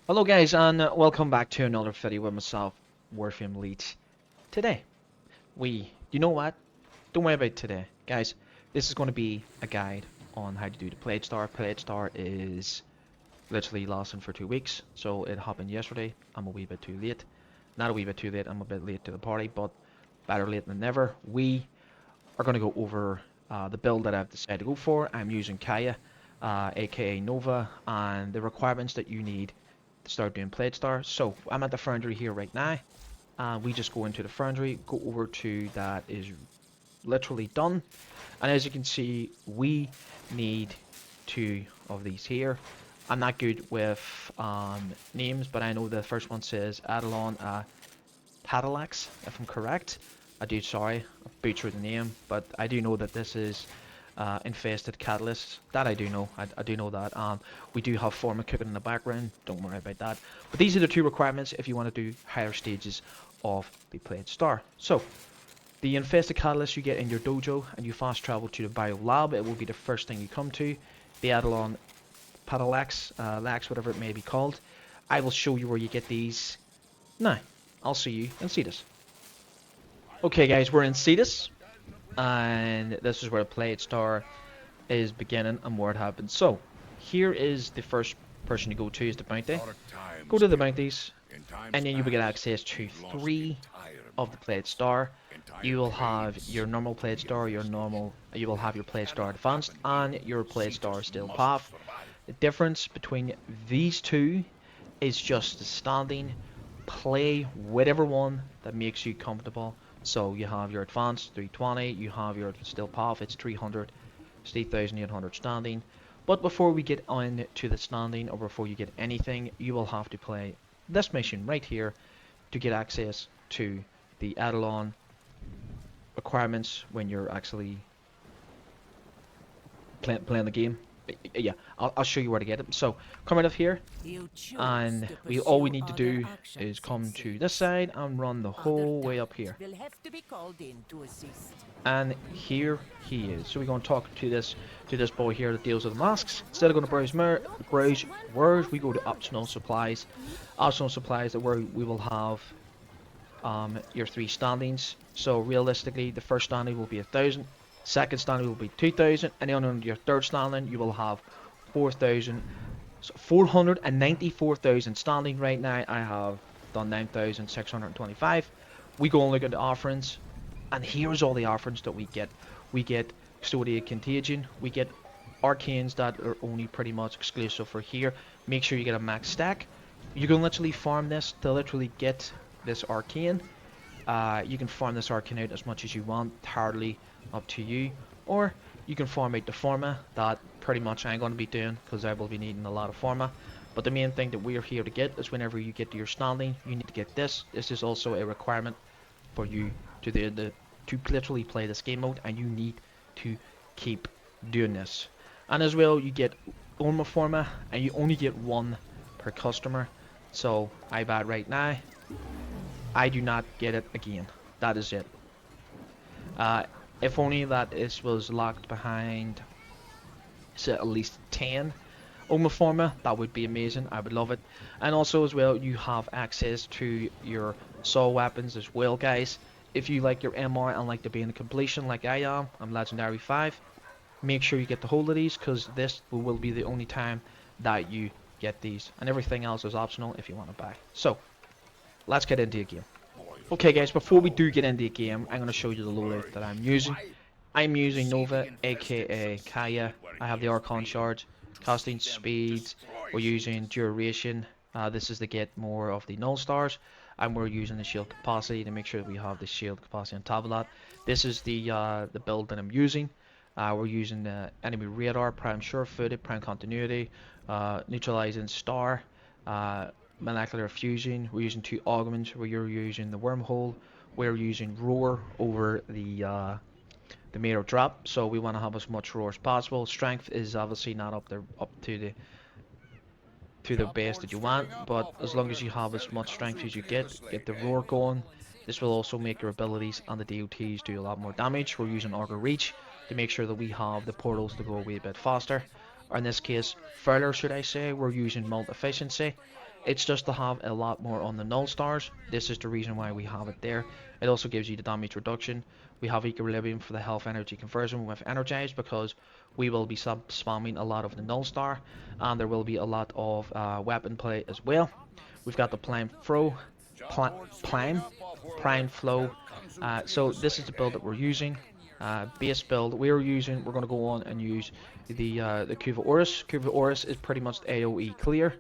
Hello guys and welcome back to another video with myself, Warframe Leech. Today, you know what? Don't worry about today. Guys, this is going to be a guide on how to do the Pledge Star. Pledge Star is literally lasting for 2 weeks, so it happened yesterday. I'm a wee bit too late. Not a wee bit too late, I'm a bit late to the party, but better late than never. We are going to go over the build that I've decided to go for. I'm using Kaya, aka Nova, and the requirements that you need to start doing Pledge Star. So I'm at the foundry here right now. We just go into the foundry, go over to that is literally done. And as you can see, we need two of these here. I'm not good with names, but I know the first one says Adelon Patalax, if I'm correct. I do, sorry, I butchered the name, but I do know that this is infested catalyst. That I do know. I do know that. We do have forma cooking in the background. Don't worry about that. But these are the two requirements if you want to do higher stages of the Pledge Star. So the infested catalyst you get in your dojo, and you fast travel to the bio lab. It will be the first thing you come to. The Adelon Patalax, Lax, whatever it may be called. I will show you where you get these. Now, I'll see you in Cetus. Okay, guys, we're in Cetus, and this is where the Pledge Star is beginning and where it happens. So, here is the first person you go to is the bounty. Go to the bounties, and then you will get access to 3 of the Pledge Star. You will have your normal Pledge Star, you will have your Pledge Star Advanced, and your Pledge Star Steel Path. The difference between these two is just the standing. Play whatever one that makes you comfortable. So you have your Advanced 320, you have your Steel Path, it's 300, it's 3,800 standing. But before we get on to the standing, or before you get anything, you will have to play this mission right here to get access to the Adelon requirements when you're actually playing the game. Yeah, I'll show you where to get it. So come out of here, and all we need to do is come to this side and run the whole way up here. And here he is. So we're going to talk to this boy here that deals with the masks. Instead of going to browse words, we go to optional supplies. Optional supplies that where we will have your 3 standings. So realistically, the first standing will be 1,000. Second standing will be 2,000, and then on your third standing you will have 4,000. So 494,000 standing right now. I have done 9,625. We go and look at the offerings, and here's all the offerings that we get. We get Custodial Contagion. We get arcanes that are only pretty much exclusive for here. Make sure you get a max stack. You can literally farm this to literally get this arcane. You can farm this arcane out as much as you want, entirely up to you, or you can farm out the forma. That pretty much I'm going to be doing because I will be needing a lot of forma. But the main thing that we're here to get is whenever you get to your standing, you need to get this. This is also a requirement for you to literally play this game mode, and you need to keep doing this. And as well, you get Orma forma, and you only get 1 per customer. So I bet right now I do not get it again. That is it. If only that this was locked behind, say, at least 10 Oma Forma, that would be amazing. I would love it. And also as well, you have access to your saw weapons as well, guys. If you like your MR and like to be in the completion like I am, I'm Legendary 5. Make sure you get the hold of these, because this will be the only time that you get these. And everything else is optional if you want to buy. So, let's get into the game. Okay guys, before we do get into the game, I'm going to show you the loadout that I'm using. I'm using Nova, aka Kaya. I have the Archon shards, casting speed, we're using duration. This is to get more of the null stars, and we're using the shield capacity to make sure that we have the shield capacity on top of that. This is the build that I'm using. We're using the enemy radar, prime sure-footed, prime continuity, neutralizing star, molecular fusion. We're using 2 augments. We're using the wormhole. We're using roar over the mirror drop. So we want to have as much roar as possible. Strength is obviously not up to the base that you want, but as long as you have as much strength as you get the roar going. This will also make your abilities and the DOTs do a lot more damage. We're using Augur Reach to make sure that we have the portals to go away a bit faster. Or in this case, further should I say, we're using Mult Efficiency. It's just to have a lot more on the null stars. This is the reason why we have it there. It also gives you the damage reduction. We have equilibrium for the health energy conversion with energized, because we will be spamming a lot of the null star, and there will be a lot of weapon play as well. We've got the prime, prime flow. So this is the build that we're using. Base build we're going to go on and use the Cuva Oris. Cuva Oris is pretty much AoE clear.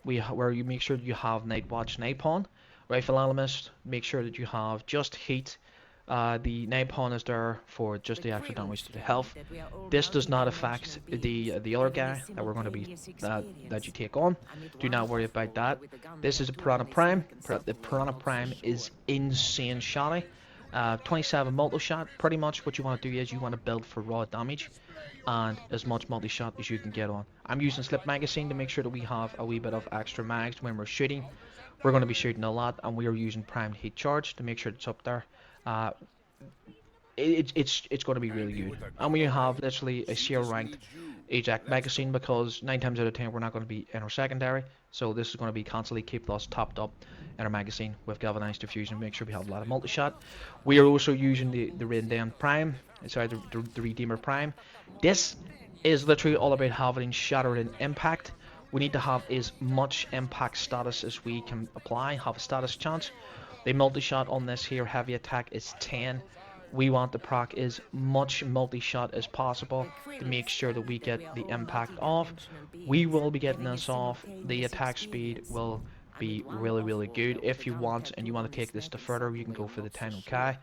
Where you make sure you have Night Watch, Night Pawn, Rifle Alarmist. Make sure that you have just heat. The Night Pawn is there for just the extra damage to the health. This does not affect the other guy that we're going to be that you take on. Do not worry about that. This is a Piranha Prime. The Piranha Prime is insane shotty. 27 multi-shot. Pretty much what you want to do is you want to build for raw damage and as much multi-shot as you can get on. I'm using slip magazine to make sure that we have a wee bit of extra mags when we're shooting. We're going to be shooting a lot, and we are using primed heat charge to make sure it's up there. It's going to be really good. And we have literally a 0 ranked eject magazine, because 9 times out of 10 we're not going to be in our secondary, so this is going to be constantly keep us topped up in our magazine with galvanized diffusion. Make sure we have a lot of multi-shot. We are also using the Redeem Prime, sorry, the Redeemer Prime. This is literally all about having shattering impact. We need to have as much impact status as we can apply, have a status chance. The multi-shot on this here heavy attack is 10. We want to proc as much multi-shot as possible to make sure that we get the impact off. We will be getting this off. The attack speed will be really, really good. If you want, and you want to take this to further, you can go for the 10k.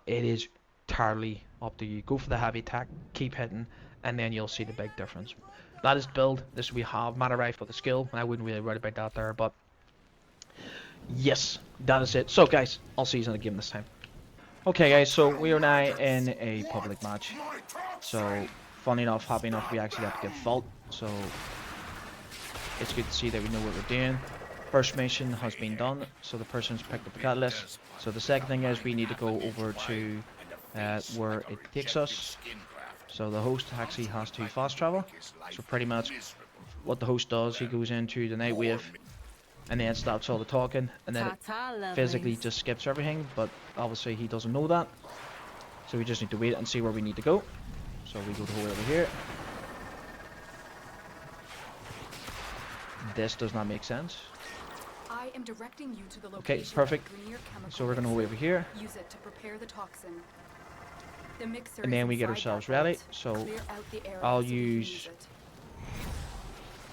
It is entirely up to you. Go for the heavy attack, keep hitting, and then you'll see the big difference. That is build. This we have mana rifle the skill. I wouldn't really worry about that there, but yes, that is it. So guys, I'll see you in the game this time. Okay guys, so we are now in a public match. So funny enough, happy enough, we actually have to get vault. So it's good to see that we know what we're doing. First mission has been done, so the person's picked up a catalyst. So the second thing is we need to go over to where it takes us. So the host actually has to fast travel. So pretty much what the host does, he goes into the night wave and then stops all the talking, and then it physically just skips everything, but obviously he doesn't know that. So we just need to wait and see where we need to go. So we go to over here. This does not make sense. I am directing you to the Okay, location perfect. of Grenier Chemical So we're gonna go over here. Use it to prepare the toxin. The mixer And then is we get inside ourselves that ready. vault. So Clear out the area I'll so we can use it.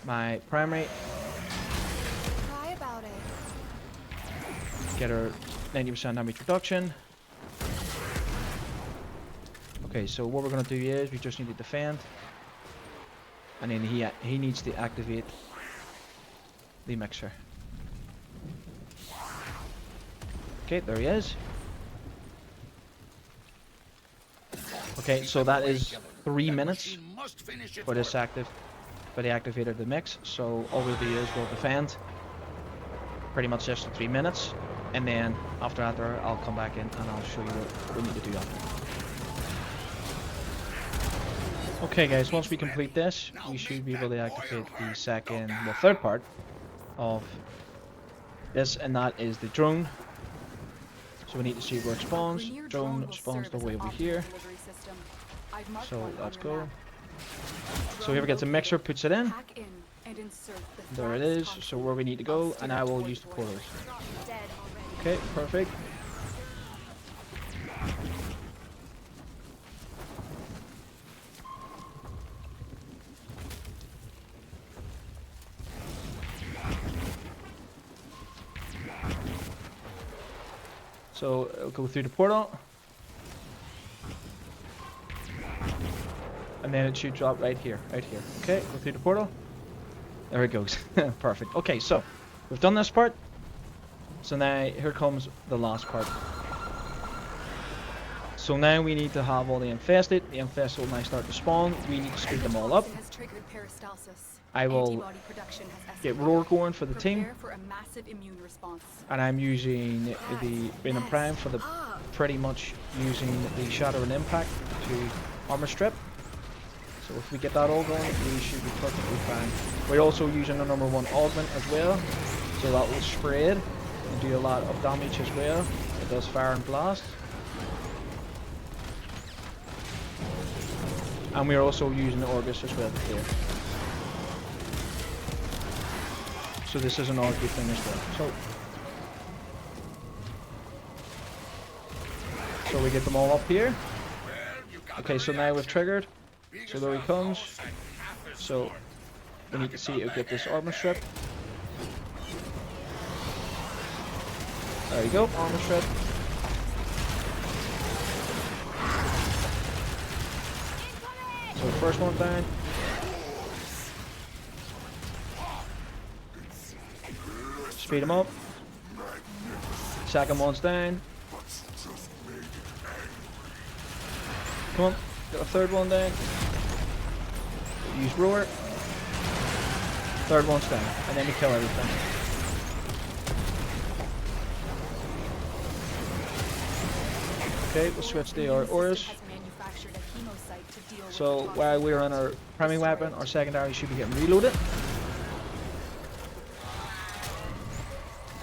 my primary, Cry about it. get our 90% damage reduction. Okay, so what we're gonna do is we just need to defend, and then he needs to activate the mixer. Okay, there he is. Okay, so that is 3 minutes for this for the activator of the mix. So all we'll do is we'll defend pretty much just for 3 minutes, and then after that there, I'll come back in and I'll show you what we need to do after. Okay guys, once we complete this, we should be able to activate the third part of this, and that is the drone. So we need to see where it spawns. Drone spawns the way over here. So let's go. So whoever gets a mixer puts it in. There it is. So where we need to go, and I will use the portals. Okay, perfect. So it'll go through the portal, and then it should drop right here, Okay, go through the portal. There it goes. Perfect. Okay, so we've done this part. So now here comes the last part. So now we need to have all the infested. The infested will now start to spawn. We need to speed them all up. I will get roar going for the team, and I'm using the Venom Prime for the pretty much using the Shadow and Impact to armor strip. So if we get that all going, we should be perfectly fine. We're also using the #1 augment as well, so that will spread and do a lot of damage as well. It does fire and blast. And we're also using the Orgus as well to clear. So this is an all good thing as well. So we get them all up here. Okay, so now we've triggered. So there he comes. So we need to see to get this armor strip. There you go, armor strip. So the first one down. Speed him up. Second one's down. Come on, got a third one down. Use roar. Third one's down, and then we kill everything. Okay, we'll switch to our auras. So while we're on our primary weapon, our secondary should be getting reloaded.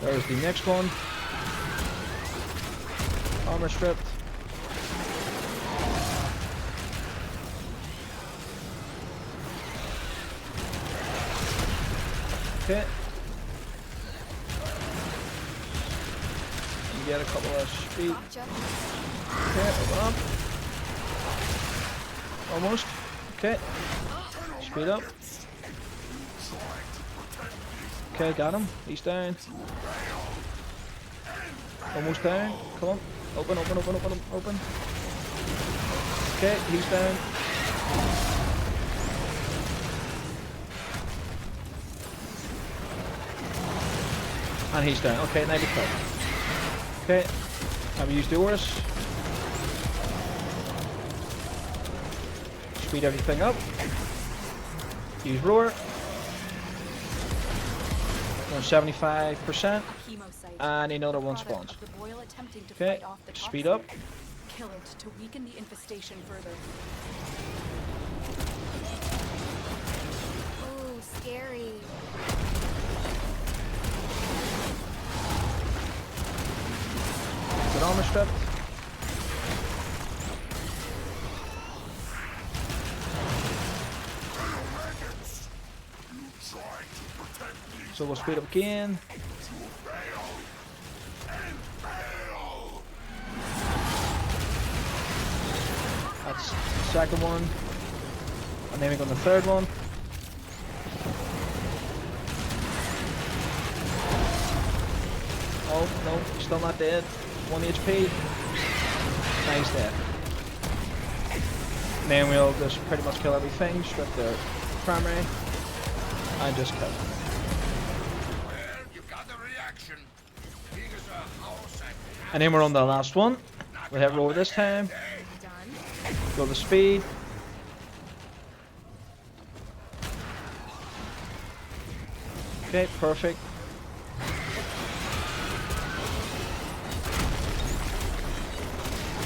There's the next one. Armor stripped. Okay. You get a couple of speed. Okay, open up. Almost. Okay. Speed up. Okay, got him. He's down. Almost down. Come on. Open, open, open, open, open. Okay, he's down. And he's down. Okay, now we kill. Okay. Now we use the auras. Speed everything up. Use roar. 75%. And another one spawns. Okay. Speed up. Kill it to weaken the infestation further. Ooh, scary. Good armor strip. So we'll speed up again. That's the second one. And then we go on the third one. Oh, no, he's still not dead. 1 HP. Nice dead. And then we'll just pretty much kill everything, strip the primary, and just kill. And then we're on the last one. We'll hit roll this time. Go the speed. Okay, perfect.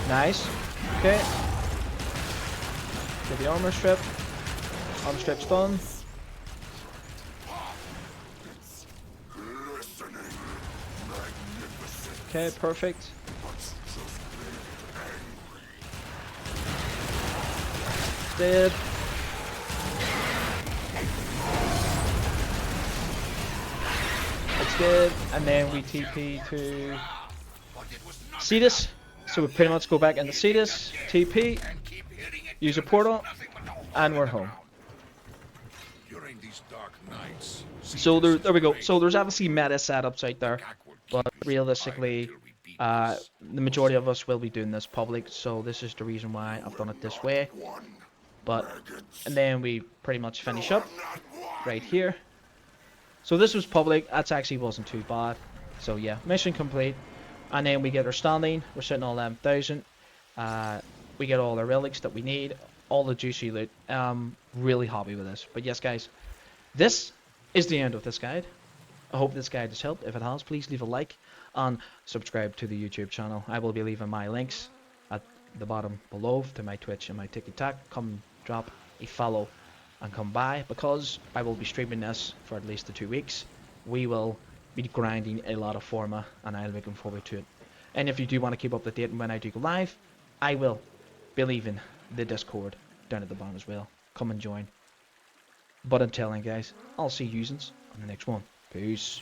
Nice. Okay. Get the armor strip. Armor strip's done. Okay, perfect. Dead. It's dead. And then we TP to Cetus. So we pretty much go back into Cetus, TP, use a portal, and we're home. So there we go. So there's obviously meta setups out there, but realistically, the majority of us will be doing this public. So this is the reason why I've done it this way. And then we pretty much finish up right here. So this was public. That actually wasn't too bad. So yeah, mission complete. And then we get our standing. We're sitting on 11,000. We get all the relics that we need, all the juicy loot. Really happy with this. But yes, guys, this is the end of this guide. I hope this guide has helped. If it has, please leave a like and subscribe to the YouTube channel. I will be leaving my links at the bottom below to my Twitch and my TikTok. Come drop a follow and come by, because I will be streaming this for at least the 2 weeks. We will be grinding a lot of forma, and I'm looking forward to it. And if you do want to keep up to date when I do go live, I will be leaving the Discord down at the bottom as well. Come and join. But until then, guys, I'll see you on the next one. Peace.